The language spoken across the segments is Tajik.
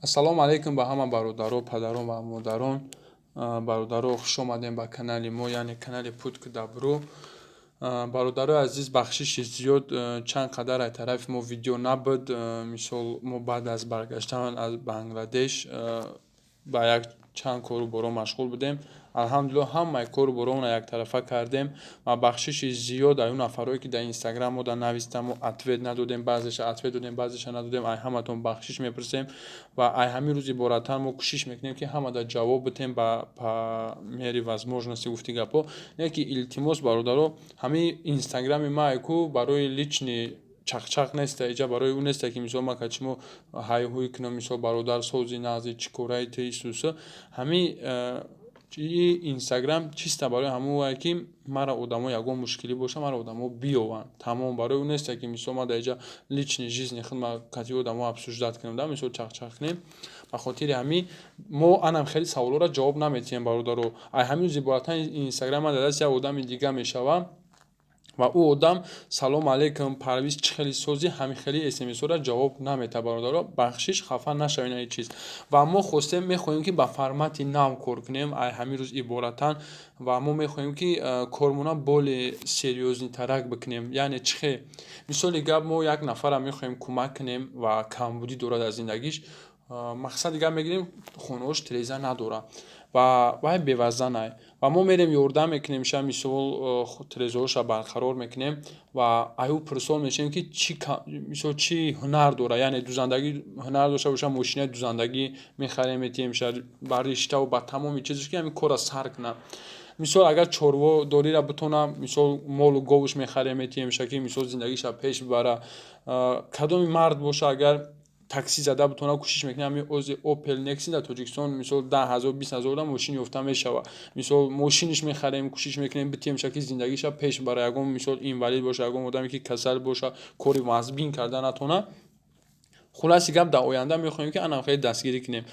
ассалому алайкум ба ҳама бародаро, падаро ва модарон. Бародаро, хуш омадем ба канали мо, яъне канали Путк Дабру. Бародарои азиз, бахшиши зиёд чанд қадар аз тарафи мо видео набуд. Мисол мо баъд аз баргаштан аз Бангладеш ба як чанд кору боро машғул будем. Алҳамдулиллоҳ ҳамаи кору боромона яктарафа кардем ва бахшиши зиёд аю нафарое ки дар инстаграм мода навистаму ответ надодем, баъзеша ответ додем, баъзеша надодем. Ай ҳаматон бахшиш мепурсем ва ай ҳамин рӯзи иборатан мо кӯшиш мекунем ки ҳамада ҷавоб битем ба мери возможности гуфти гапҳо. Яки илтимос бародаро, ҳамин инстаграми майку барои лични чақчақ неста, иҷа барои он неста ки мисол ма качимо ҳайҳуй кунам, мисол бародар сози назди чикораи тисусу ҳамин инстаграм чиста барои ҳамое ки мара одамо ягон мушкилӣ боша мара одамо биёванд. Тамом барои он неста ки мисол ма дар иҷа лични жизни худ ма кати одамо обсуждат кунем, да мисол чақчақ кунем. Ба хотири ҳамин мо анам хеле саволҳоро ҷавоб наметиҳем бародаро. Ай ҳамин зиборатан инстаграм ма дар дасти як одами дига мешавам ва ӯ одам салом алейкум парвиз чӣ хели созӣ ҳамин хели смсҳоро ҷавоб намета бародаро. Бахшиш хафа нашавед ин чиз. Ва мо хостем мехоҳем ки ба формати нав кор кунем ай ҳамин рӯз иборатан ва мо мехоҳем ки кормона боле серьёзнитарак бикунем. Яъне чӣ хе мисоли гап мо як нафара мехоҳем кӯмак кунем ва камбудӣ дорад аз зиндагиш. Мақсади гап мегирем хонаош тиреза надора ва вай бевазанай ва мо мерем ёрдам мекунем ша мисол тирезаоша барқарор мекунем ва аю пурсол мешавем ки мисол чӣ ҳунар дора, яъне дузандагӣ ҳунар дошта боша, мошинаи дузандагӣ мехарем метиҳем ша ба риштаву ба тамоми чизаш ки ҳамин корро сар кунад. Мисол агар чорводорира битона, мисол молу говуш мехарем метиҳем ша ки мисол зиндагиша пеш бибара. Кадоми мард боша агар такси зада бутона кӯшиш мекунем ҳамин ози Opel Nexi дар Тоҷикистон мисол 10,000 20,000 да мошин ёфта мешава. Мисол мошиниш мехарем, кӯшиш мекунем битиҳем ша ки зиндагиша пеш бара. Ягон мисол инвалид боша, ягон одаме ки касал боша, кори вазбин карда натона. Хулоси гап дар оянда мехоҳем ки анам хеле дастгирӣ кунем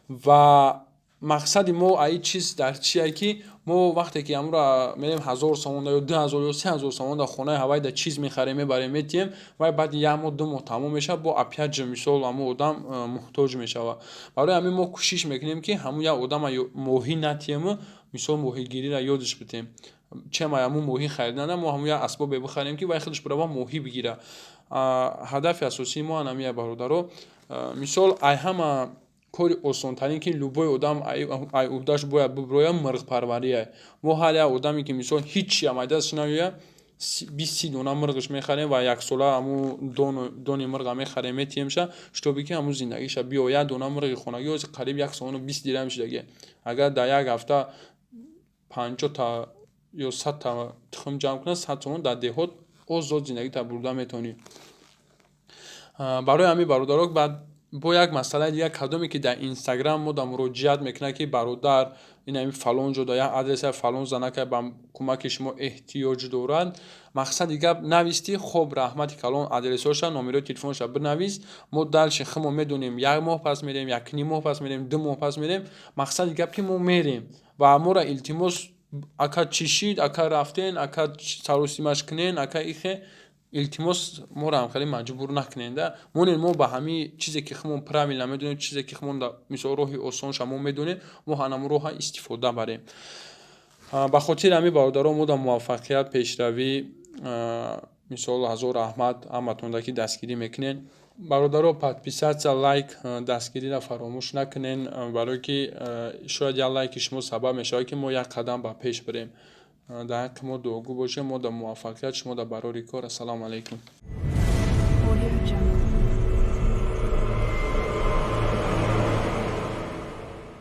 ва мақсади мо аи чиз дар чие ки мо вақте ки амро мерем 1000 сомон ё 2000 ё 3000 сомон дар хонаи ҳавайда чиз мехарем мебарем метиҳем ва баъди як моҳ 2 моҳ тамом мешава, бо опять же мисол ҳамо одам муҳтоҷ мешава. Барои ҳамин мо кӯшиш мекунем ки ҳамун як одама моҳӣ натиҳему мисол моҳигириро ёдаш битем. Чема ҳамун моҳӣ харидана мо ҳамун як асбобе бихарем ки вай худаш бурава моҳӣ бигира. Ҳадафи асосии мо ҳамин бародаро. Мисол ай ҳама кори осонтарин ки любой одам ай уҳдаш бояд биброя мирғпарварие. Мо ҳар як одаме ки мисол ҳичи ам ай дасташ наёяд 20 дона мирғаш мехарем ва яксола ҳамун дони мирға мехарем метиҳем ша шутоби ки ҳамун зиндагиша биёяд дона мирғи хонагӣ ози қариб 1 сомону 20 дирҳам шудагӣ. Агар дар як ҳафта 50 та ё 100 та тухм ҷамъ кунад 100 сомон дар деҳот озод зиндагита бурда метавонӣ. Барои ҳамин бародаро баъд бо як масъалаи дига кадоме ки дар инстаграм мода муроҷиат мекунад ки бародар ин ҳамин фалон ҷо дар як адреса фалон занака ба кӯмаки шумо эҳтиёҷ дорад. Мақсади гап нависти хоб раҳмати калон адресоша номерои телефоноша бинавис. мо дальше химо медонем 1 моҳ пас мерем, 1.5 моҳ пас мерем, 2 моҳ пас мерем. Мақсади гап ки мо мерем ва мора илтимос ака чӣ шид, ака рафтен, ака саросимаш кунен, ака ихе илтимос моро ҳам хеле маҷбур накуненда. Монем мо ба ҳамин чизе ки хумон правилно медонем, чизе ки хумон мисол роҳи осонша мо медонем, мо ҳанамун роҳа истифода барем. Ба хотири ҳамин бародаро мо дар муваффақият пешравӣ мисол ҳазор раҳмат ҳаматонда ки дастгирӣ мекунен. Бародаро подписатсия, лайк, дастгириро фаромӯш накунен, барое ки шояд як лайки шумо сабаб мешавад ки мо як қадам ба пеш барем. дар ҳаққи мо дуогӯ бошем. Мо дар муваффақият, шумо дар барори кор. Ассалому алайкум.